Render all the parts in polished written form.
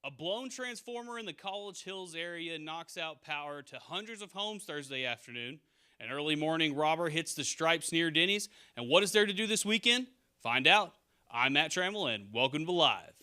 A blown transformer in the College Hills area knocks out power to hundreds of homes Thursday afternoon. An early morning robber hits the stripes near Denny's. And what is there to do this weekend? Find out. I'm Matt Trammell, and welcome to Live.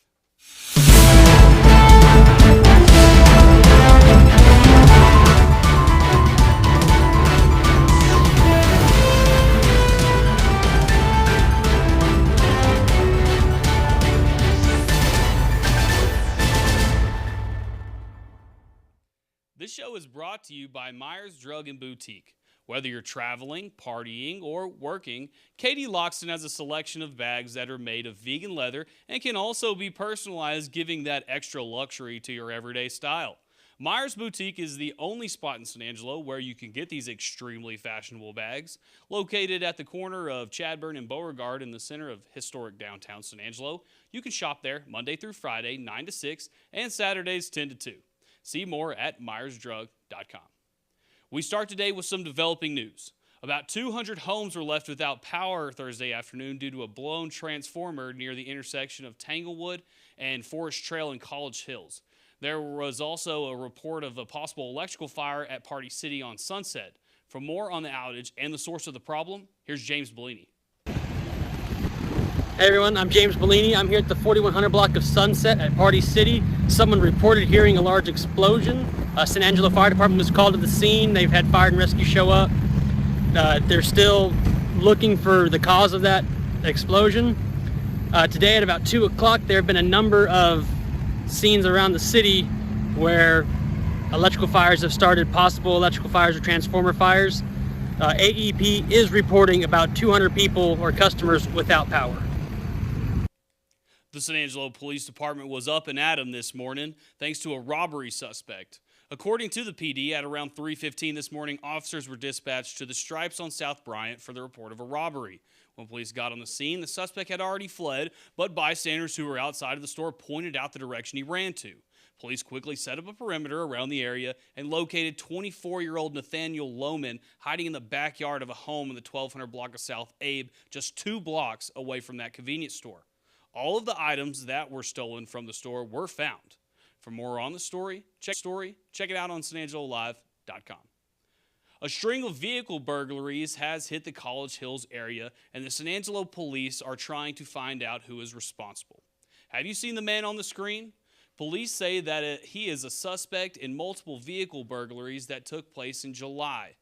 This show is brought to you by Myers Drug and Boutique. Whether you're traveling, partying, or working, Katie Loxton has a selection of bags that are made of vegan leather and can also be personalized, giving that extra luxury to your everyday style. Myers Boutique is the only spot in San Angelo where you can get these extremely fashionable bags. Located at the corner of Chadburn and Beauregard in the center of historic downtown San Angelo, you can shop there Monday through Friday, 9 to 6, and Saturdays, 10 to 2. See more at myersdrug.com. We start today with some developing news. About 200 homes were left without power Thursday afternoon due to a blown transformer near the intersection of Tanglewood and Forest Trail in College Hills. There was also a report of a possible electrical fire at Party City on Sunset. For more on the outage and the source of the problem, here's James Bellini. Hey everyone, I'm James Bellini. I'm here at the 4100 block of Sunset at Party City. Someone reported hearing a large explosion. San Angelo Fire Department was called to the scene. They've had fire and rescue show up. They're still looking for the cause of that explosion. Today at about 2 o'clock, there have been a number of scenes around the city where electrical fires have started, possible electrical fires or transformer fires. AEP is reporting about 200 people or customers without power. The San Angelo Police Department was up and at 'em this morning thanks to a robbery suspect. According to the PD, at around 3:15 this morning, officers were dispatched to the Stripes on South Bryant for the report of a robbery. When police got on the scene, the suspect had already fled, but bystanders who were outside of the store pointed out the direction he ran to. Police quickly set up a perimeter around the area and located 24-year-old Nathaniel Lohman hiding in the backyard of a home in the 1200 block of South Abe, just 2 blocks away from that convenience store. All of the items that were stolen from the store were found. For more on the story, check it out on sanangelolive.com. A string of vehicle burglaries has hit the College Hills area, and the San Angelo police are trying to find out who is responsible. Have you seen the man on the screen? Police say that he is a suspect in multiple vehicle burglaries that took place in July.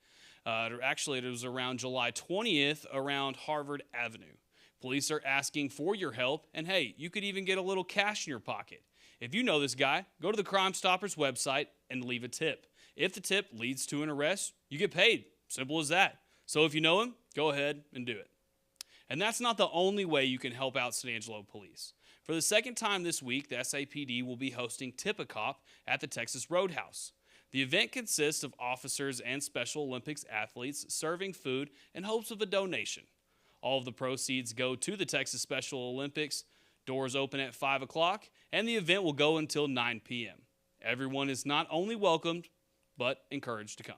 Actually, it was around July 20th around Harvard Avenue. Police are asking for your help, and hey, you could even get a little cash in your pocket. If you know this guy, go to the Crime Stoppers website and leave a tip. If the tip leads to an arrest, you get paid. Simple as that. So if you know him, go ahead and do it. And that's not the only way you can help out San Angelo Police. For the second time this week, the SAPD will be hosting Tippecop at the Texas Roadhouse. The event consists of officers and Special Olympics athletes serving food in hopes of a donation. All of the proceeds go to the Texas Special Olympics. Doors open at 5 o'clock, and the event will go until 9 p.m. Everyone is not only welcomed, but encouraged to come.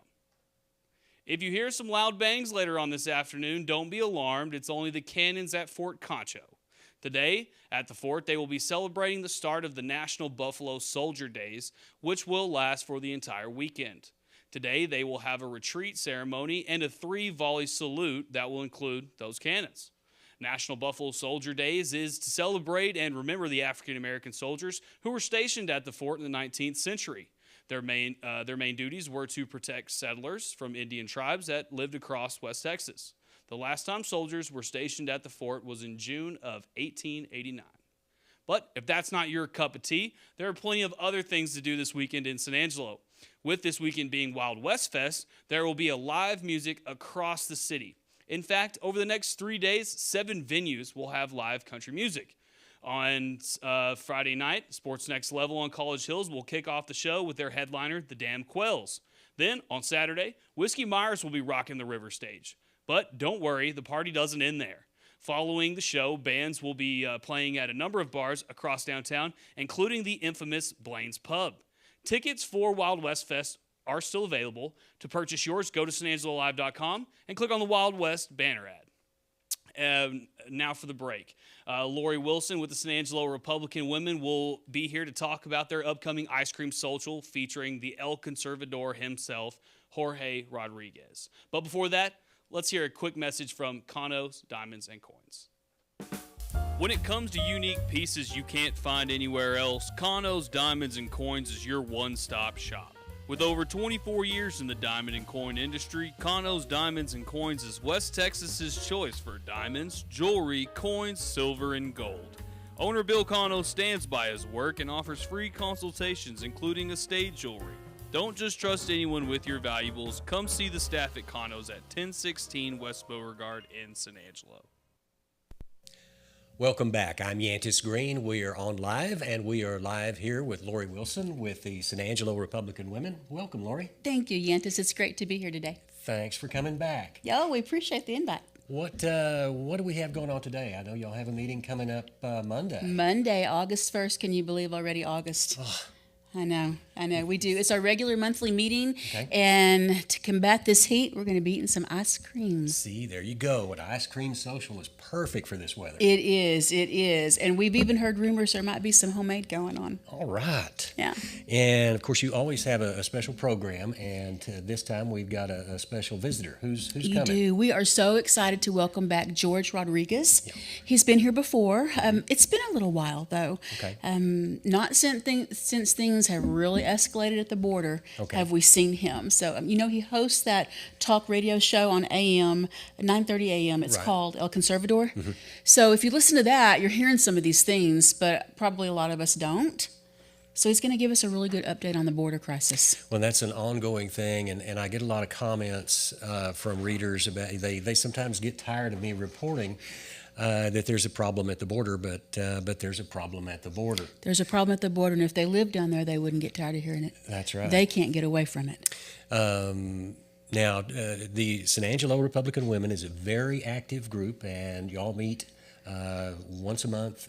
If you hear some loud bangs later on this afternoon, don't be alarmed. It's only the cannons at Fort Concho. Today, at the fort, they will be celebrating the start of the National Buffalo Soldier Days, which will last for the entire weekend. Today, they will have a retreat ceremony and a 3-volley salute that will include those cannons. National Buffalo Soldier Days is to celebrate and remember the African-American soldiers who were stationed at the fort in the 19th century. Their main duties were to protect settlers from Indian tribes that lived across West Texas. The last time soldiers were stationed at the fort was in June of 1889. But if that's not your cup of tea, there are plenty of other things to do this weekend in San Angelo. With this weekend being Wild West Fest, there will be a live music across the city. In fact, over the next 3 days, 7 venues will have live country music. On Friday night, Sports Next Level on College Hills will kick off the show with their headliner, the Damn Quells. Then, on Saturday, Whiskey Myers will be rocking the River Stage. But don't worry, the party doesn't end there. Following the show, bands will be playing at a number of bars across downtown, including the infamous Blaine's Pub. Tickets for Wild West Fest are still available. To purchase yours, go to sanangelolive.com and click on the Wild West banner ad. now for the break. Lori Wilson with the San Angelo Republican Women will be here to talk about their upcoming ice cream social featuring the El Conservador himself, Jorge Rodriguez. But before that, let's hear a quick message from Concho's Diamonds and Coins. When it comes to unique pieces you can't find anywhere else, Concho's Diamonds and Coins is your one-stop shop. With over 24 years in the diamond and coin industry, Concho's Diamonds and Coins is West Texas's choice for diamonds, jewelry, coins, silver, and gold. Owner Bill Concho stands by his work and offers free consultations, including estate jewelry. Don't just trust anyone with your valuables. Come see the staff at Concho's at 1016 West Beauregard in San Angelo. Welcome back. I'm Yantis Green. We are on live, and we are live here with Lori Wilson with the San Angelo Republican Women. Welcome, Lori. Thank you, Yantis. It's great to be here today. Thanks for coming back. Yeah, we appreciate the invite. What do we have going on today? I know y'all have a meeting coming up Monday. Monday, August 1st. Can you believe already August? I know, we do. It's our regular monthly meeting, and to combat this heat, we're going to be eating some ice cream. See, there you go. An ice cream social is perfect for this weather. It is, and we've even heard rumors there might be some homemade going on. All right. Yeah. And, of course, you always have a special program, and this time we've got a special visitor. Who's coming? You do. We are so excited to welcome back George Rodriguez. Yeah. He's been here before. It's been a little while, though. Okay. Not since things have really escalated at the border have we seen him. So, he hosts that talk radio show on AM, 9:30 AM. It's called El Conservador. Mm-hmm. So if you listen to that, you're hearing some of these things, but probably a lot of us don't. So he's going to give us a really good update on the border crisis. Well, that's an ongoing thing, and I get a lot of comments from readers about they sometimes get tired of me reporting that there's a problem at the border, but there's a problem at the border. There's a problem at the border, and if they lived down there, they wouldn't get tired of hearing it. That's right. They can't get away from it. Now, the San Angelo Republican Women is a very active group, and y'all meet once a month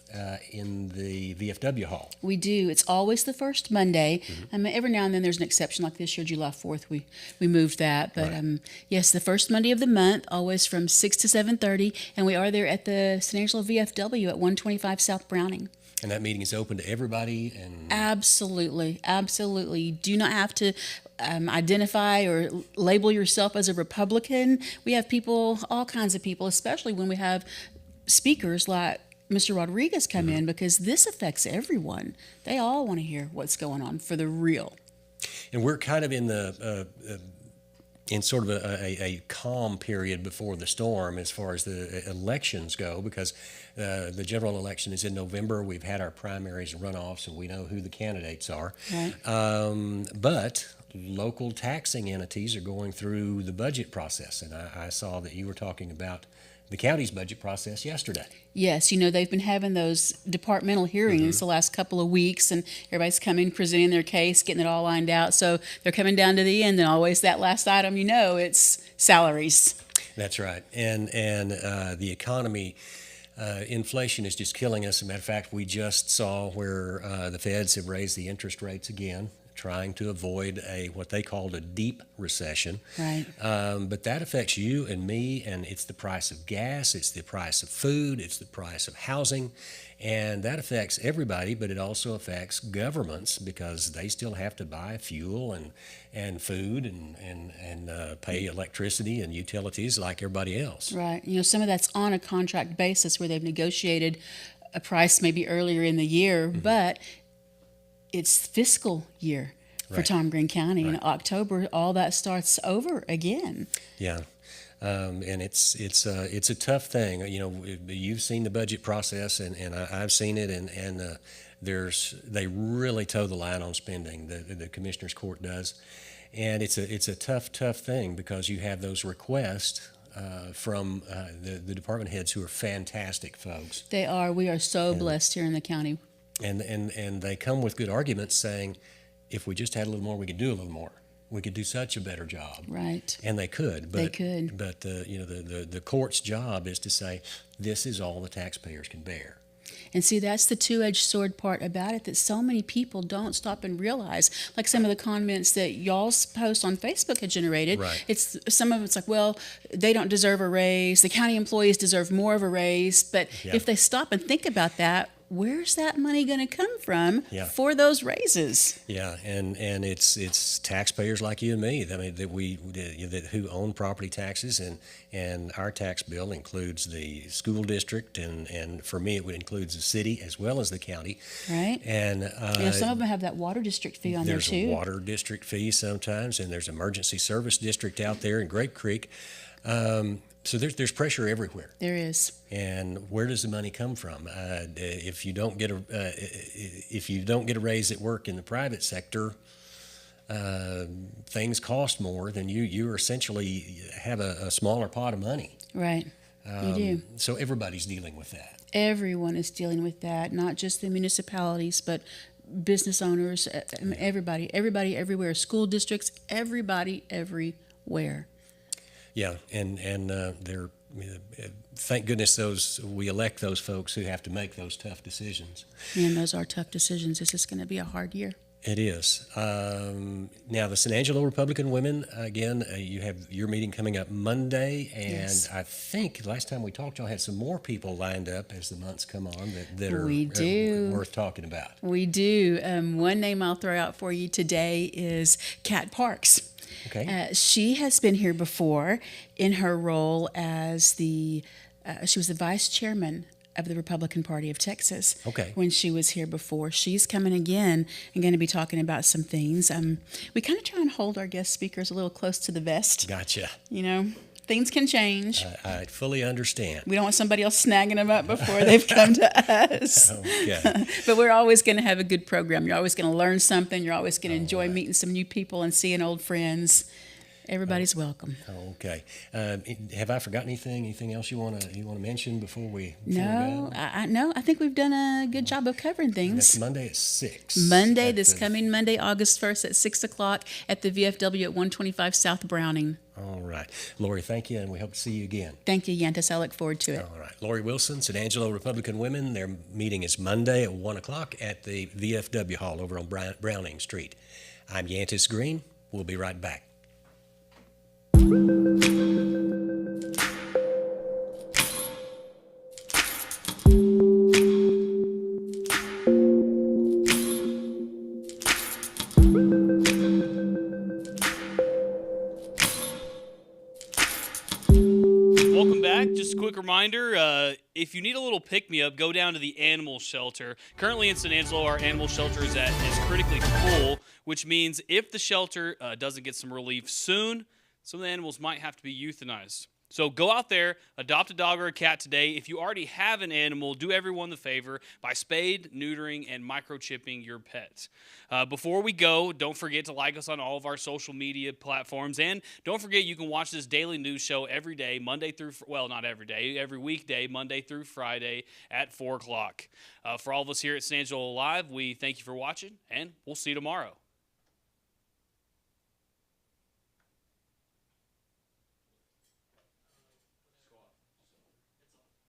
in the VFW hall. We do. It's always the first Monday. Mm-hmm. Every now and then there's an exception, like this year, July 4th, we moved that. But yes, the first Monday of the month, always from 6 to 7:30, and we are there at the San Angelo VFW at 125 South Browning. And that meeting is open to everybody? Absolutely. You do not have to identify or label yourself as a Republican. We have people, all kinds of people, especially when we have speakers like Mr. Rodriguez come in, because this affects everyone. They all want to hear what's going on for the real. And we're kind of in the in sort of a calm period before the storm as far as the elections go, because the general election is in November. We've had our primaries and runoffs, and we know who the candidates are. Right. But local taxing entities are going through the budget process, and I saw that you were talking about the county's budget process yesterday. Yes, they've been having those departmental hearings the last couple of weeks, and everybody's coming, presenting their case, getting it all lined out. So they're coming down to the end, and always that last item, it's salaries. That's right. And the economy, inflation is just killing us. As a matter of fact, we just saw where the feds have raised the interest rates again, trying to avoid what they called a deep recession. Right. But that affects you and me, and it's the price of gas, it's the price of food, it's the price of housing, and that affects everybody, but it also affects governments because they still have to buy fuel and food and pay electricity and utilities like everybody else. Right. Some of that's on a contract basis where they've negotiated a price maybe earlier in the year, but it's fiscal year for Tom Green County. In October, all that starts over again. Yeah. And it's a tough thing. You've seen the budget process, and I've seen it, and they really toe the line on spending. The Commissioner's Court does, and it's a tough thing because you have those requests from the department heads who are fantastic folks. They are. We are so blessed here in the county. And they come with good arguments saying, if we just had a little more, we could do a little more. We could do such a better job. Right. And they could. But, they could. But the court's job is to say, this is all the taxpayers can bear. And see, that's the two-edged sword part about it that so many people don't stop and realize. Like some of the comments that y'all's post on Facebook had generated. Right. It's some of it's like, well, they don't deserve a raise. The county employees deserve more of a raise. But Yeah. if they stop and think about that, where's that money going to come from Yeah. for those raises? Yeah, and it's taxpayers like you and me. I mean, that who own property taxes, and our tax bill includes the school district, and for me it would include the city as well as the county. Right. And Some of them have that water district fee on there there's too. a water district fee sometimes, and there's emergency service district out there in Grape Creek. So there's pressure everywhere. There is. And where does the money come from? If you don't get a raise at work in the private sector, things cost more. Then you essentially have a smaller pot of money. Right. You do. So everybody's dealing with that. Everyone is dealing with that, not just the municipalities, but business owners, everybody, everywhere, school districts, everybody, everywhere. Yeah, and they're thank goodness we elect those folks who have to make those tough decisions. And those are tough decisions. This is going to be a hard year. It is. Now, the San Angelo Republican Women, again, you have your meeting coming up Monday, and Yes. I think last time we talked, y'all had some more people lined up as the months come on that are We do. worth talking about. We do. One name I'll throw out for you today is Kat Parks. Okay. She has been here before in her role as she was the vice chairman of the Republican Party of Texas. Okay. When she was here before. She's coming again and going to be talking about some things. We kind of try and hold our guest speakers a little close to the vest. Gotcha. You know, things can change. I fully understand. We don't want somebody else snagging them up before they've come to us. Okay. But we're always going to have a good program. You're always going to learn something. You're always going to enjoy right. meeting some new people and seeing old friends. Everybody's welcome. Okay. Have I forgotten anything? Anything else you want to mention before we No, go? I think we've done a good job of covering That's things. Monday at 6. Monday, at this the- coming Monday, August 1st at 6 o'clock at the VFW at 125 South Browning. All right. Lori, thank you, and we hope to see you again. Thank you, Yantis. I look forward to it. All right. Lori Wilson, San Angelo Republican Women. Their meeting is Monday at 1 o'clock at the VFW Hall over on Browning Street. I'm Yantis Green. We'll be right back. Welcome back. Just a quick reminder, if you need a little pick-me-up, go down to the animal shelter. Currently in San Angelo, our animal shelter is critically full, which means if the shelter doesn't get some relief soon, some of the animals might have to be euthanized. So go out there, adopt a dog or a cat today. If you already have an animal, do everyone the favor by spade, neutering, and microchipping your pet. Before we go, don't forget to like us on all of our social media platforms. And don't forget you can watch this daily news show every day, not every day, every weekday, Monday through Friday at 4 o'clock. For all of us here at San Angelo Live, we thank you for watching, and we'll see you tomorrow.